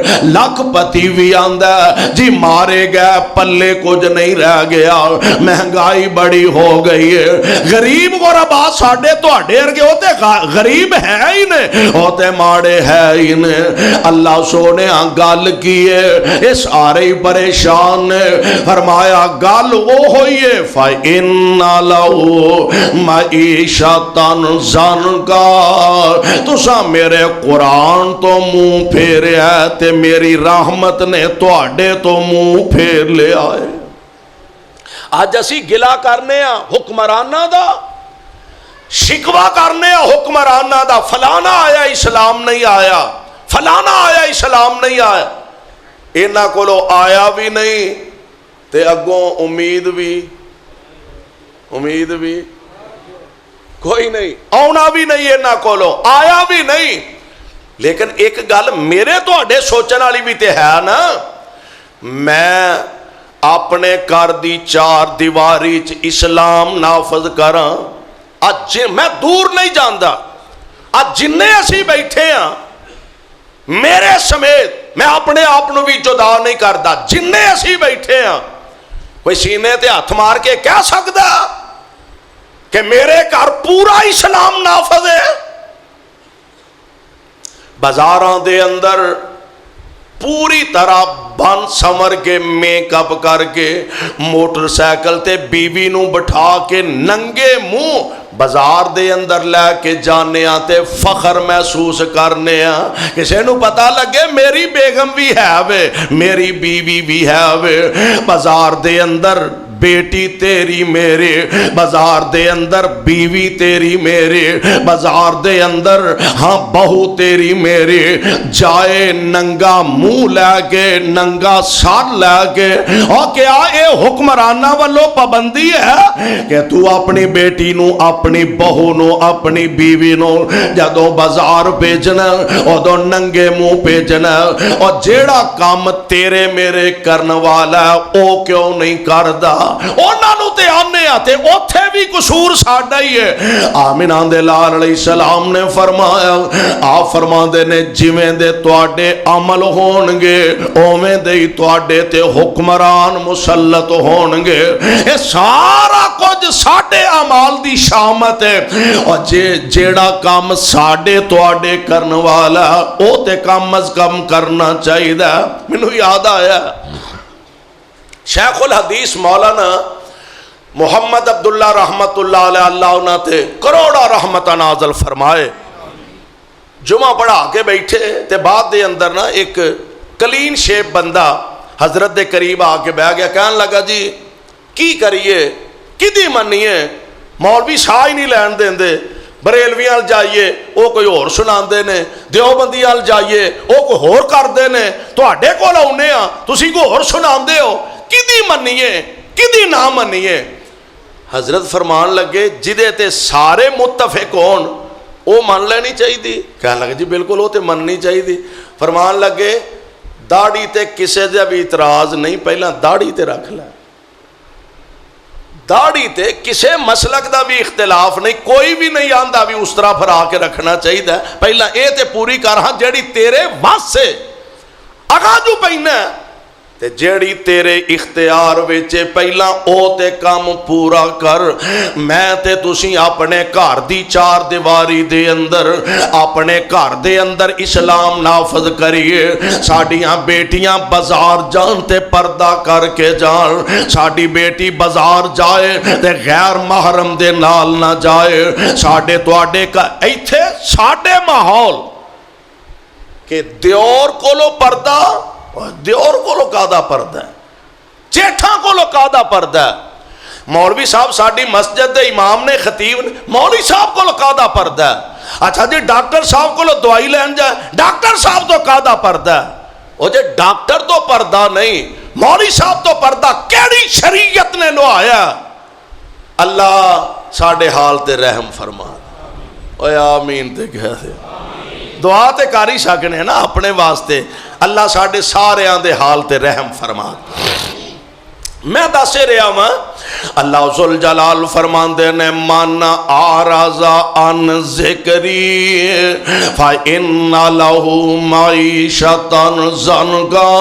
[SPEAKER 1] لکھ پتی بھی آندا ہے جی مارے گئے پلے کچھ نہیں رہ گیا، مہنگائی بڑی ہو گئی ہے، غریب غربا ساڈے تواڈے ورگے ہوتے غریب ہے ہی نہیں، ہوتے ماڑے ہے ہی نہیں۔ اللہ سونے گل کی ہے، یہ سارے ہی پریشان نے، فرمایا گل وہ ہوئی ہے فَإِنَّ لَهُ مَعِيشَةً ضَنْكَا، تساں میرے قرآن تو منہ پھیریا ہے تے میری رحمت نے تواڈے تو منہ پھیر لیا ہے۔ آج اسی گلا کرنے ہاں حکمرانہ دا، شکوا کرنے ہاں حکمرانہ دا، فلانا آیا اسلام نہیں آیا، فلانا آیا اسلام نہیں آیا، اینا کولو آیا بھی نہیں تے اگوں امید بھی کوئی نہیں، آنا بھی نہیں، اینا کولو آیا بھی نہیں۔ لیکن ایک گل میرے تو اڈے سوچن والی بھی تے ہے نا، میں اپنے گھر دی چار دیواری چ اسلام نافذ کراں، اج میں دور نہیں جاندا، اج جننے اسی بیٹھے ہاں میرے سمیت، میں اپنے آپ نو بھی جدا نہیں کردا، جننے اسی بیٹھے ہاں کوئی سینے تے ہاتھ مار کے کہہ سکدا کہ میرے گھر پورا اسلام نافذ ہے؟ بازاراں دے اندر پوری طرح بن سمر کے میک اپ کر کے موٹر سائیکل تے بیوی نو بٹھا کے ننگے منہ بازار دے اندر لے کے جانے آتے فخر محسوس کرنے آ، کسے نو پتہ لگے میری بیگم بھی ہے وے، میری بیوی بھی ہے وے، بازار دے اندر بیٹی تیری میرے، بازار دے اندر بیوی تیری میرے، بازار دے اندر ہاں بہو تیری میرے، جائے ننگا منہ لے کے ننگا سر لے کے، اور کیا اے حکمرانہ والو پابندی ہے کہ تو اپنی بیٹی نو اپنی بہو نو اپنی بیوی نو جدو بازار بھیجنا ادو ننگے منہ بھیجنا، اور جیڑا کام تیرے میرے کرن والا او کیوں نہیں کردا؟ اونا نو تے آنے آتے اوتھے بھی قصور ساڈا ہی ہے۔ آمینہ دے لال علیہ السلام نے فرمایا، آپ فرما دے نے جویں دے تواڈے عمل ہونگے اوویں دے ہی تواڈے تے حکمران مسلط ہونگے، اے سارا کچھ ساڈے اعمال دی شامت ہے، اور جیڑا کام ساڈے تواڈے کرن والا او تے کم از کم کرنا چاہیے۔ مینوں یاد آیا شیخ الحدیث مولانا محمد عبداللہ رحمت اللہ علیہ، اللہ انہاں تے کروڑا رحمت نازل فرمائے، جمعہ پڑھا کے بیٹھے تے بعد دے اندر نا ایک کلین شیپ بندہ حضرت دے قریب آ کے بیٹھ گیا، کہنے لگا جی کی کریے کدی منیے، مولوی شاہ ہی نہیں لین دیں دے، بریلویاں جائیے وہ کوئی اور سناندے نے، دیوبندیاں جائیے وہ کوئی اور کردے نے، تواڈے کول آؤنے ہاں تسی کوئی اور سناندے ہو، کدی منیے کدی نہ منیے۔ حضرت فرمان لگے جدے تے سارے متفق ہون او من لینی چاہیے دی، کہنے لگے جی بالکل وہ تے مننی چاہیے دی۔ فرمان لگے داڑھی تے کسے دے بھی اعتراض نہیں، پہلا داڑھی تے رکھ لے، داڑھی تے کسے مسلک دا بھی اختلاف نہیں، کوئی بھی نہیں آندہ بھی اس طرح پھر آ کے رکھنا چاہیے، پہلا اے تے پوری کر ہاں جیڑی تیرے واسطے سے اگاں جو پہنا تے جیڑی تیرے اختیار وچے پہلا او تے کام پورا کر۔ میں تے تسی اپنے گھر دی چار دیواری دے اندر اپنے گھر دے اندر اسلام نافذ کریے، ساڈیاں بیٹیاں بازار جان تے پردہ کر کے جان، ساڈی بیٹی بازار جائے تے غیر محرم دے نال نہ جائے، ساڈے تواڈے کا ایتھے ساڈے ماحول کہ دیور کولو پردہ، دیور کولو کادا پردہ ہے، جیٹھاں کولو کادا پردہ ہے، مولوی صاحب ساڈی مسجد دے امام نے خطیب نے مولوی صاحب کولو کادا پردہ ہے، اچھا جی ڈاکٹر صاحب کولو دوائی لین جائے ڈاکٹر صاحب تو کادا پردہ ہے، وہ جی ڈاکٹر تو پردہ نہیں مولوی صاحب تو پردہ، کیڑی شریعت نے لوایا؟ اللہ ساڈے حال تے رحم فرما، اوے آمین تے کہہ دے، دعا تے کاری سکنے نا اپنے واسطے، اللہ ساڈے سارے آن دے حال تے رحم فرما۔ میں دسے رہا ہوں اللہ ذل جلال فرماندے نے من اعرض عن ذکری فإن له معیشتا ضنکا،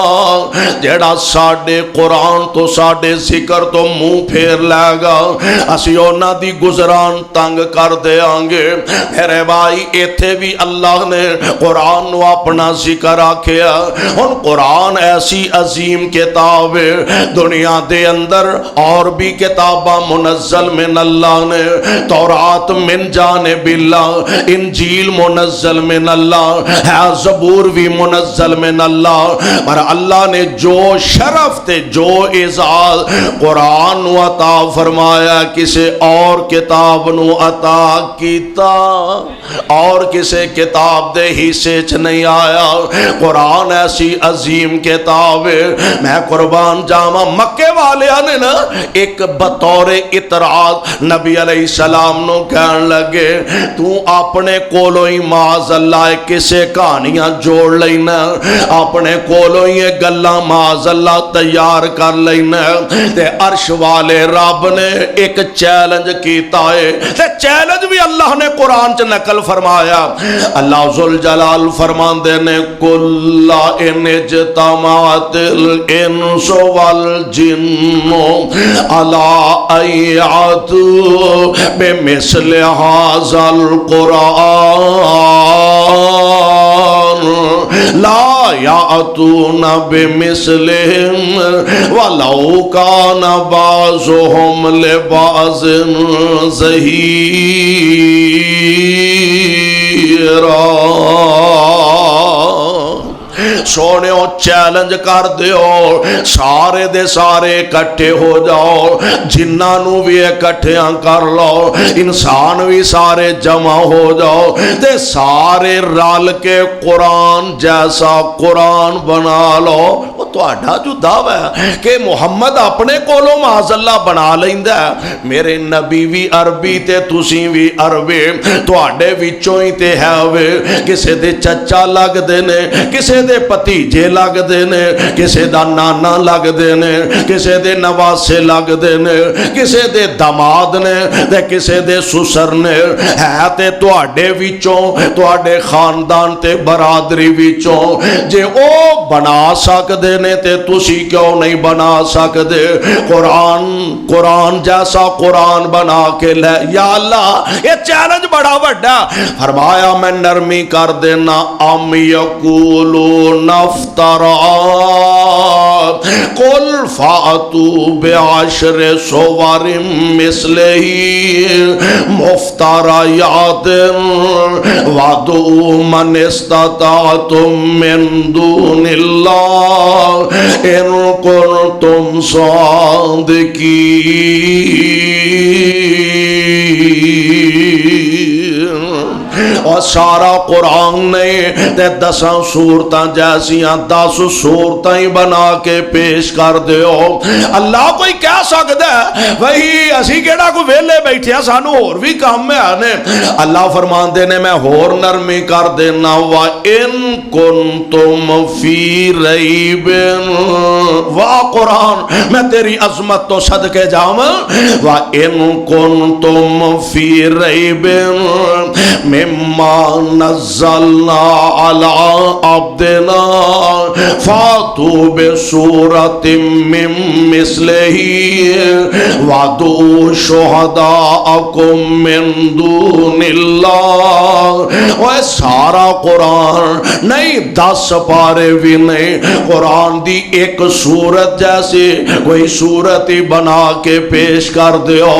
[SPEAKER 1] جیڑا ساڈے قرآن تو ساڈے ذکر تو منہ پھیر لے گا اسی اونا دی گزران تنگ کر دے آنگے۔ میرے بھائی ایتھے بھی اللہ نے قرآن نو اپنا ذکر آکھیا۔ ان قرآن ایسی عظیم کتاب ہے، دنیا دے اندر اور بھی کتابہ منزل من اللہ نے، تورات من جانب اللہ، انجیل منزل من اللہ ہے، زبور بھی منزل من اللہ، پر اللہ نے جو شرف تے جو اعزاز قرآن نو عطا فرمایا کسے اور کتاب نو عطا کیتا، اور کسے کتاب دے حصے چ نہیں آیا۔ قرآن ایسی عظیم کتاب ہے، میں قربان جاواں مکے والے نے نا ایک بطور اعتراض نبی علیہ السلام نو کہن لگے تو اپنے کولو ہی معاذ اللہ کسے کہانیاں جوڑ لینا، اپنے کولو ہی گلاں معاذ اللہ تیار کر لینا، تے عرش والے رب نے ایک چیلنج کیتا ہے، تے چیلنج بھی اللہ نے قرآن چ نقل فرمایا۔ اللہ ذل جلال فرماندے نے کل ان اجتماعت الانس والجن علی ان یأتوا بمثل ھذا القرآن لا یأتون بمثلہ ولو کان بعضهم لبعض ظہیرا۔ سونےو چیلنج کر دیو، سارے دے سارے اکٹھے ہو جاؤ، جنہاں نو بھی اکٹھیاں کر لو، انسان بھی سارے جمع ہو جاؤ، تے سارے رل کے قرآن جیسا قرآن بنا لو۔ وہ تہاڈا جو دعویٰ ہے کہ محمد اپنے کولوں معاذ اللہ بنا لیندا ہے، میرے نبی بھی عربی تے تسی بھی عربی، تہاڈے وچوں ہی تے ہے وے، کسے دے چچا لگ دے نے، کسے دے پتیجے لگ دے نے، کسے دا نانا لگ دے نے، کسے دے نواسے لگ دے نے، کسے دے داماد نے تے کسے دے سسر نے، ہے تے تواڈے وچوں، تواڈے خاندان تے برادری وچوں، جے او بنا سکدے نے تے تسی کیوں نہیں بنا سکدے؟ قرآن جیسا قرآن بنا کے لے۔ یا اللہ یہ چیلنج بڑا وڈا، فرمایا میں نرمی کر دینا، ام یقولون افترا قل فاتوا بعشر صور مثلہ مفتریات وادعوا من استطعتم من دون اللہ ان کنتم صادقین۔ اور سارا قرآن نے تے 10 سورتاں جیسیاں 10 سورتاں ہی بنا کے پیش کر دیو۔ اللہ کوئی کہہ سکتا ہے وہی اسی کیڑا کوئی ویلے بیٹھے ہیں، سانو اور بھی کام میں آنے۔ اللہ فرمان دینے میں ہور نرمی کر دینا، وَإِن كُنتُمْ فِي رَيْبٍ، واہ قرآن میں تیری عظمت تو صدقے جاواں، وَإِن كُنتُمْ فِي رَيْبٍ مما نزلنا على عبدنا فاتوا بسورة من مثله وادعوا شهداءكم من دون اللہ۔ وہ سارا قرآن نہیں، 10 پارے بھی نہیں، قرآن دی ایک سورت جیسی کوئی سورت ہی بنا کے پیش کر دیو،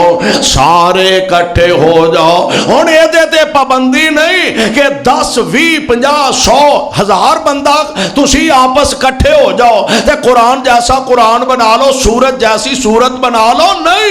[SPEAKER 1] سارے اکٹھے ہو جاؤ۔ ہن اے دے پابندی نہیں کہ 10 20 50 100 1000 بندہ تسی آپس کٹھے ہو جاؤ تے قرآن جیسا قرآن بنا لو، سورت جیسی سورت بنا لو، نہیں۔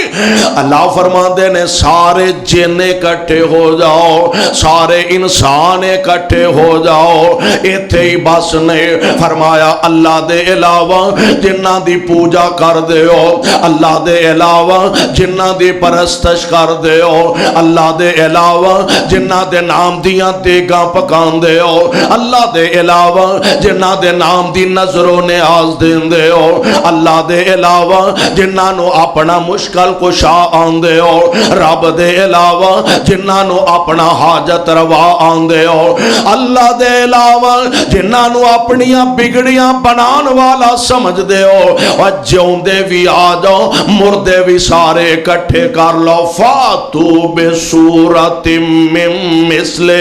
[SPEAKER 1] اللہ فرماندے نے سارے جن اکٹھے ہو جاؤ، سارے انسان اکٹھے ہو جاؤ، ایتھے ہی بس نے فرمایا اللہ دے علاوہ جنہ دی پوجا کر دیو، اللہ دے علاوہ جنہ دی پرستش کر دیو، اللہ دے علاوہ جنہ دے نام دیاں دیگاں پکاندے ہو، اللہ دے علاوہ جنہاں دے نام دی نظر و نیاز دیندے ہو، اللہ دے علاوہ جنہاں نو اپنا مشکل کشا آندے ہو، رب دے علاوہ جنہاں نو اپنا حاجت روا آندے ہو، اللہ دے علاوہ جنہاں نو اپنیاں بگڑیاں بنان والا سمجھ دے ہو، اور جوندے بھی آ جاؤ مردے بھی سارے اکٹھے کر لو، فاتو بسورت من مثلہ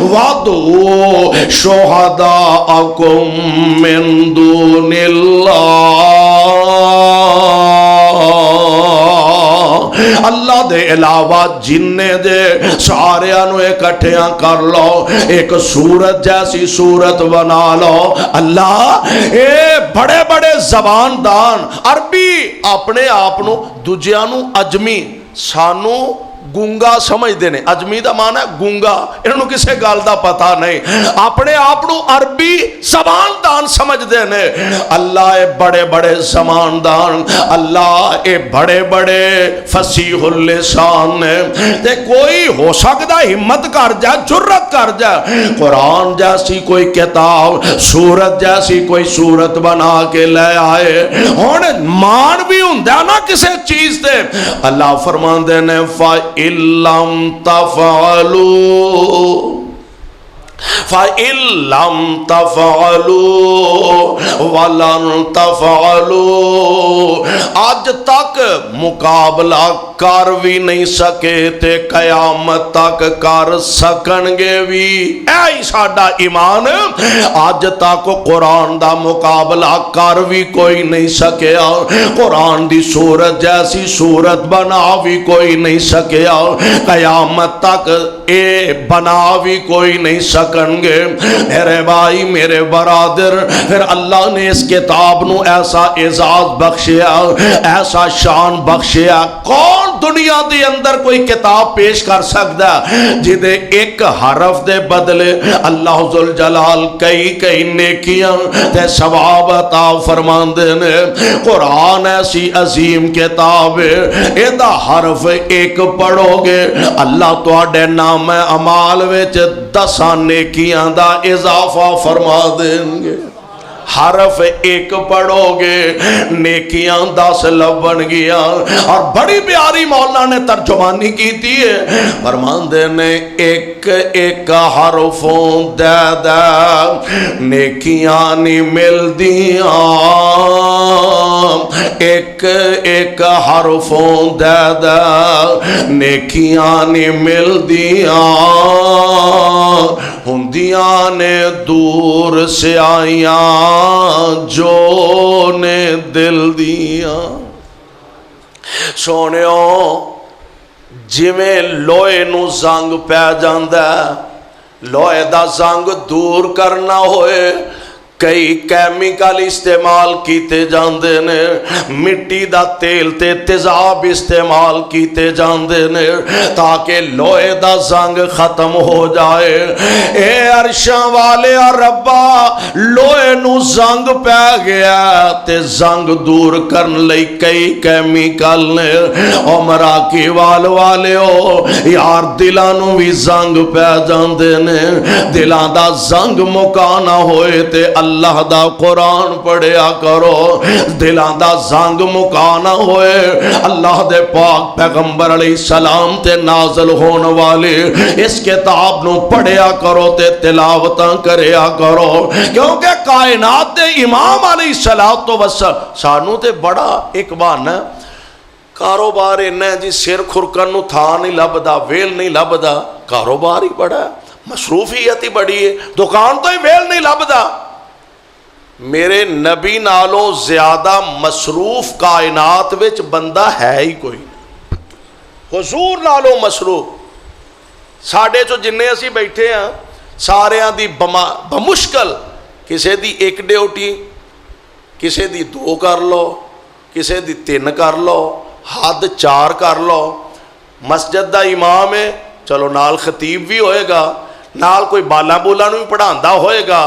[SPEAKER 1] وادعوا شہداءکم من دون اللہ دے علاوہ جننے دے سارے انو اکٹھیاں کر لو، ایک صورت جیسی صورت بنا لو۔ اللہ اے بڑے بڑے زبان دان عربی اپنے آپنو دوجیانو اجمی سانو گونگا سمجھ دینے، اجمی دا معنی ہے گونگا، انہوں کسے گال دا پتا نہیں، اپنے آپنو عربی زبان دان سمجھ دینے۔ اللہ اے بڑے بڑے زبان دان، اللہ اے بڑے بڑے فصیح اللسان نے، تے کوئی ہو سکتا ہمت کر جائے، جرت کر جائے، قرآن جیسی کوئی کتاب، سورت جیسی کوئی سورت بنا کے لے آئے، ہونے مان بھی ہوندہ نا کسے چیز دے۔ اللہ فرمان دینے فَإِلَّمْ تَفْعَلُوا فَإِلَّمْ تَفْعَلُوا وَلَنْ تَفْعَلُوا، آج تک مقابلہ کر بھی نہیں سکے تے قیامت تک کر سکنگے بھی، اے ساڈا ایمان، آج تک قرآن دا مقابلہ کر بھی کوئی نہیں سکیا، قرآن دی سورت جیسی سورت بنا بھی کوئی نہیں سکیا، قیامت تک اے بنا بھی کوئی نہیں سکنگے۔ میرے بھائی میرے برادر، پھر اللہ نے اس کتاب نو ایسا اعزاز بخشیا، ایسا شان بخشیا، کون دنیا دے اندر کوئی کتاب پیش کر سکتا جدے ایک حرف دے بدلے اللہ ذوالجلال کئی نیکیاں تے ثواب عطا فرماندے نے۔ قرآن ایسی عظیم کتاب ہے، ایدہ حرف ایک پڑھو گے اللہ تو اڈے نام اعمال وچ 10 نیکیاں دا اضافہ فرما دیں گے۔ حرف ایک پڑھو گے نیکیاں 10 لبن گیا، اور بڑی پیاری مولا نے ترجمانی کی تھی ہے، فرماندے نے ایک ایک حرفوں دے دے نیکیاں نہیں مل دیاں، ایک ایک حرفوں دے دے نیکیاں نہیں مل دیاں، ہندیاں نے دور سے آئیاں جو نے دل دیا۔ سونیوں جویں لوہے نو زنگ پہ جاندا ہے، لوہے دا زنگ دور کرنا ہوئے کئی کیمیکل استعمال کیتے جاندے نے، مٹی دا تیل تے تیزاب استعمال کیتے جاندے نے تاکہ لوہے دا زنگ ختم ہو جائے۔ اے عرشاں والے ربا لوہے نو زنگ پہ گیا تے زنگ دور کرن لئی کئی کیمیکل نے، عمرہ کی والے ہو یار دلاں نو بھی زنگ پہ جاندے نے، دلاں دا زنگ مکانا ہوئے تے اللہ دا قرآن پڑھیا کرو، دلان دا زنگ مکانا ہوئے اللہ دے پاک پیغمبر علیہ السلام تے نازل ہون والے اس کتاب نو پڑھیا کرو تے تلاوتاں کریا کرو، کیونکہ کائنات دے امام علیہ السلام سانو تے بڑا ایک بہانہ کاروبار انہیں جی سر کھرکن نو تھا نہیں لبدا، ویل نہیں لبدا، کاروبار ہی بڑا ہے، مصروفیت ہی بڑی ہے، دکان تو ہی ویل نہیں لبدا۔ میرے نبی نالوں زیادہ مصروف کائنات وچ بندہ ہے ہی کوئی نہیں، حضور نالوں مصروف۔ ساڑھے جو جننے اسی بیٹھے ہیں ساریاں دی بمشکل کسے دی ایک ڈیوٹی، کسے دی 2 کر لو، کسے دی 3 کر لو، حد 4 کر لو۔ مسجد دا امام ہے چلو نال خطیب بھی ہوئے گا، نال کوئی بالا بولا نو بھی پڑھاندا ہوئے گا،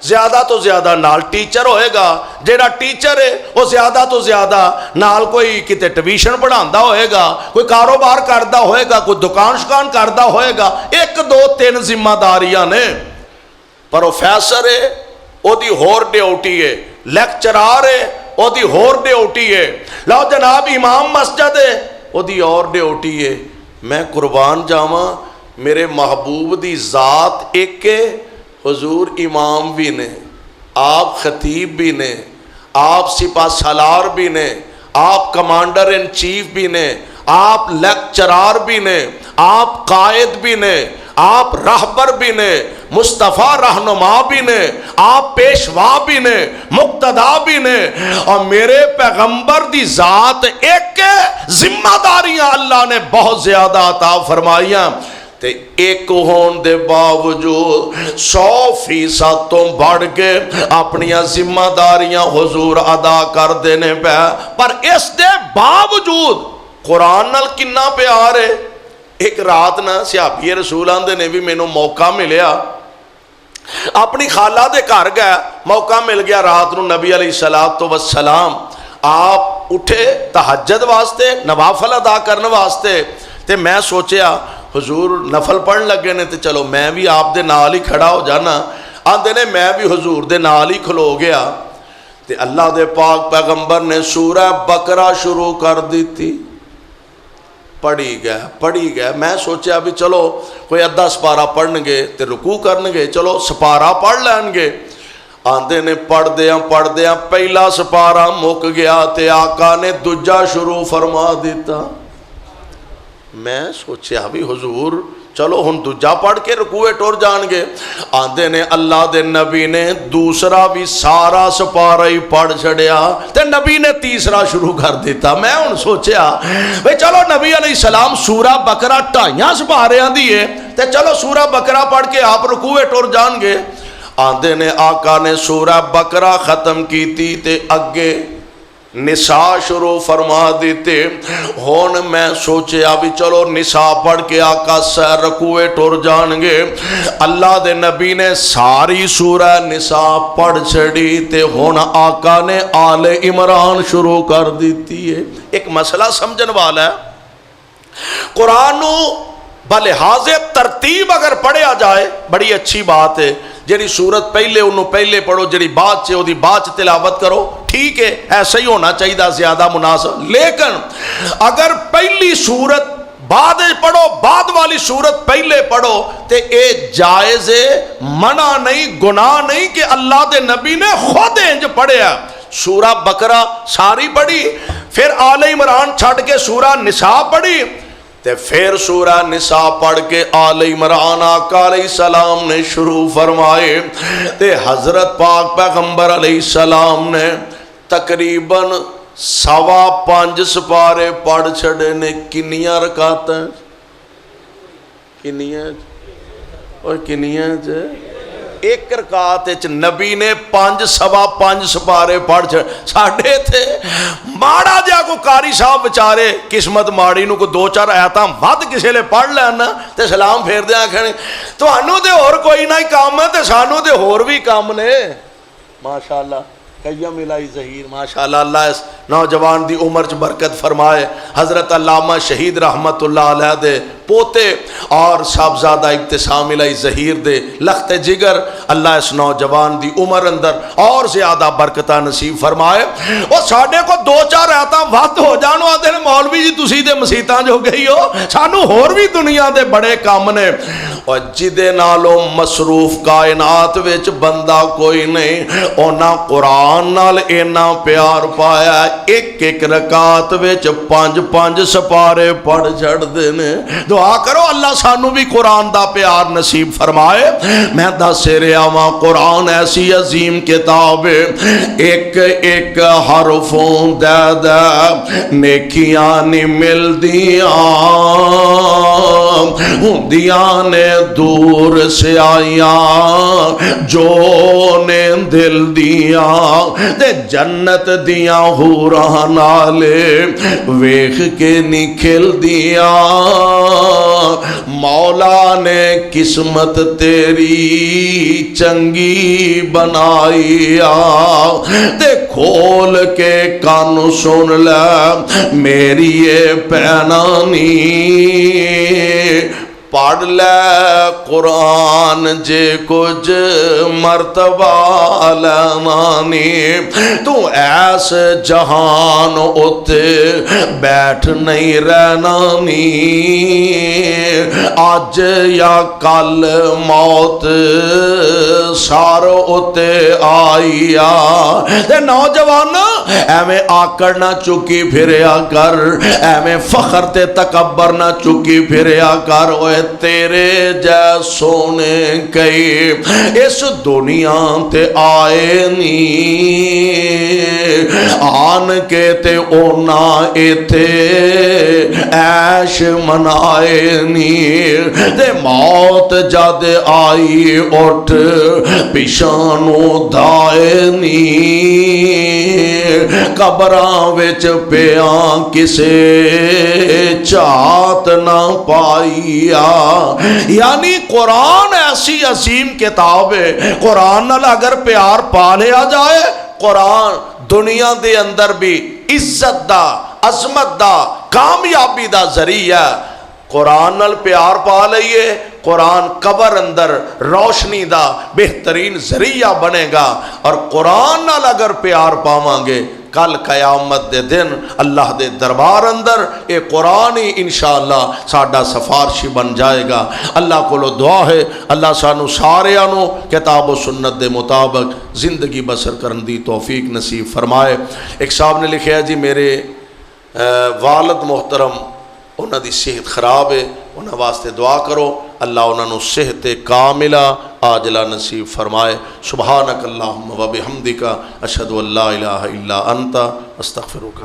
[SPEAKER 1] زیادہ تو زیادہ نال ٹیچر ہوئے گا، جیڑا ٹیچر ہے وہ زیادہ تو زیادہ نال کوئی کتے ٹیوشن پڑھاندا ہوئے گا، کوئی کاروبار کردا ہوئے گا، کوئی دکان شکان کردا ہوئے گا، 1 2 3 ذمہ داریاں نے۔ پروفیسر ہے او دی ہور ڈیوٹی ہے، لیکچرار ہے او دی ہور ڈیوٹی ہے، لو جناب امام مسجد ہے او دی اور ڈیوٹی ہے۔ میں قربان جاواں میرے محبوب دی ذات ایک ہے، حضور امام بھی نے، آپ خطیب بھی نے، آپ سپاہ سالار بھی نے، آپ کمانڈر ان چیف بھی نے، آپ لیکچرار بھی نے، آپ قائد بھی نے، آپ رہبر بھی نے، مصطفیٰ رہنما بھی نے، آپ پیشوا بھی نے، مقتدا بھی نے، اور میرے پیغمبر دی ذات ایک ہے، ذمہ داریاں اللہ نے بہت زیادہ عطا فرمائیاں، تے ایک ہون دے باوجود 100% تو بڑھ کے اپنیاں ذمہ داریاں حضور ادا کر دینے پہ، پر اس دے باوجود قرآن نال کنا پیار ہے۔ ایک رات نا صحابی رسول آندے نے بھی مینوں موقع ملیا، اپنی خالہ دے گھر گیا، موقع مل گیا رات نو نبی علیہ السلام آپ اٹھے تہجد واسطے، نوافل ادا کرنے واسطے، تے میں سوچیا حضور نفل پڑھن لگے نے تے چلو میں بھی آپ دے نال ہی کھڑا ہو جانا، آندے نے میں بھی حضور دے نال ہی کھلو گیا، تے اللہ دے پاک پیغمبر نے سورہ بقرہ شروع کر دیتی، پڑھی گیا، میں سوچیا بھی چلو کوئی ادھا سپارہ پڑھن گے تے رکوع کرن گے، چلو سپارہ پڑھ لین گے، آندے نے پڑھ دیاں پہلا سپارہ مک گیا تے آقا نے دوجا شروع فرما دیتا۔ میں سوچیا بھی حضور چلو ہن دوجا پڑھ کے رکوع ٹر جان گے، آندے نے اللہ دے نبی نے دوسرا بھی سارا سپارہ ہی پڑھ چھڑیا تے نبی نے تیسرا شروع کر دیتا۔ میں ہن سوچیا بھئی چلو نبی علیہ السلام سورہ بقرہ 2.5 سپاریاں دیئے تے چلو سورہ بقرہ پڑھ کے آپ رکوع ٹر جان گے، آندے نے آقا نے سورہ بقرہ ختم کیتی تے اگے نساء شروع فرما دیتے، ہون میں سوچیا بھی چلو نساء پڑھ کے آقا رکوع ٹر جان گے، اللہ دے نبی نے ساری سورہ نساء پڑھ چھڑی تے ہون آقا نے آل عمران شروع کر دیتی ہے۔ ایک مسئلہ سمجھن والا ہے، قرآن بلحاظ ترتیب اگر پڑھیا جائے بڑی اچھی بات ہے، جڑی سورت پہلے انہوں پہلے پڑھو، جڑی بات سے دی بات تلاوت کرو، ٹھیک ہے ایسا ہی ہونا چاہیے، زیادہ مناسب، لیکن اگر پہلی سورت بعد پڑھو بعد والی سورت پہلے پڑھو تے اے جائز منع نہیں، گناہ نہیں کہ اللہ دے نبی نے خود انج پڑھیا۔ سورہ بقرہ ساری پڑھی، پھر آل عمران چھڑ کے سورہ نساء پڑھی، تے پھر سورہ نساء پڑھ کے آل عمران آقا علیہ السلام نے شروع فرمائے، تے حضرت پاک پیغمبر علیہ السلام نے تقریباً 5.25 سپارے پڑھ چھڑے نے۔ کنیاں رکعتاں؟ کنیاں ایک رکعت نبی نے 5.25 سپارے پڑھ چھڑے۔ ساڑھے تھے ماڑا جا کو قاری صاحب بچارے قسمت ماڑی نو کو 2-4 آیتاں ود کسے لے پڑھ لینا تے سلام پھیر دے آکھنے تو انو دے اور کوئی نہ کام ہے تے سانو دے اور بھی کام نے۔ ماشاءاللہ قیم الہی ظہیر، ماشاءاللہ اللہ اس نوجوان دی عمر چ برکت فرمائے۔ حضرت علامہ شہید رحمت اللہ علیہ دے پوتے اور صاحبزادہ ابتسام الہی ظہیر دے لخت جگر، اللہ اس نوجوان دی عمر اندر اور زیادہ برکتہ نصیب فرمائے۔ وہ ساڑھے کو 2-4 آیتاں وقت ہو جانو آدھے نے مولوی جی تسی دے مسیتاں جو گئی ہو، سانو اور بھی دنیا دے بڑے کام نے، اور جدے نالوں مصروف کائنات وچ بندہ کوئی نہیں، اونا قرآن نال اینا پیار پایا، ایک رکعت وچ 5 سپارے پڑھ چھڑ دینے۔ دعا کرو اللہ سانو بھی قرآن دا پیار نصیب فرمائے۔ میں دس رہا ہاں قرآن ایسی عظیم کتاب ہے، ایک حرفوں دے نیکیاں نہیں ملدیاں، ہوندیاں نے دور سے آئیاں جو نے دل دیاں، تے جنت دیاں حوراں نالے ویکھ کے نکھل دیاں، مولا نے قسمت تیری چنگی بنائی تے کھول کے کان سن لے میری یہ پینانی پڑھ لے قرآن جے کچھ مرتبہ لمانی تو ایس جہان اتے بیٹھ نہیں رہنا نی آج یا کل موت سار اتے آئی تے نوجوان ایویں آکڑ نہ چکی پھریا کر ایویں فخر تے تکبر نہ چکی پھریا کر اوے تیرے جیسونے کئی اس دنیا تے آئے نی آن کے تے اونا ایتھے عیش منائے نی تے موت جد آئی اٹھ پیشانو دائے نی قبراں وچ پیاں کسے چات نہ پائیا یعنی قرآن ایسی عظیم کتاب ہے قرآن نال اگر پیار پا لیا جائے قرآن دنیا دے اندر بھی عزت دا عظمت دا کامیابی دا ذریعہ قرآن نال پیار پا لئیے قرآن قبر اندر روشنی دا بہترین ذریعہ بنے گا اور قرآن نال اگر پیار پاواں گے کل قیامت دے دن اللہ دے دربار اندر اے قرآن ہی انشاءاللہ ساڈا سفارشی بن جائے گا اللہ کو دعا ہے اللہ سانو سارے آنو کتاب و سنت دے مطابق زندگی بسر کرن دی توفیق نصیب فرمائے ایک صاحب نے لکھا ہے جی میرے والد محترم انہاں دی صحت خراب ہے انہاں واسطے دعا کرو اللہ انہاں نو صحت کاملہ عاجلہ نصیب فرمائے سبحانک اللہم و بحمدک اشہد ان لا الہ الا انت استغفرک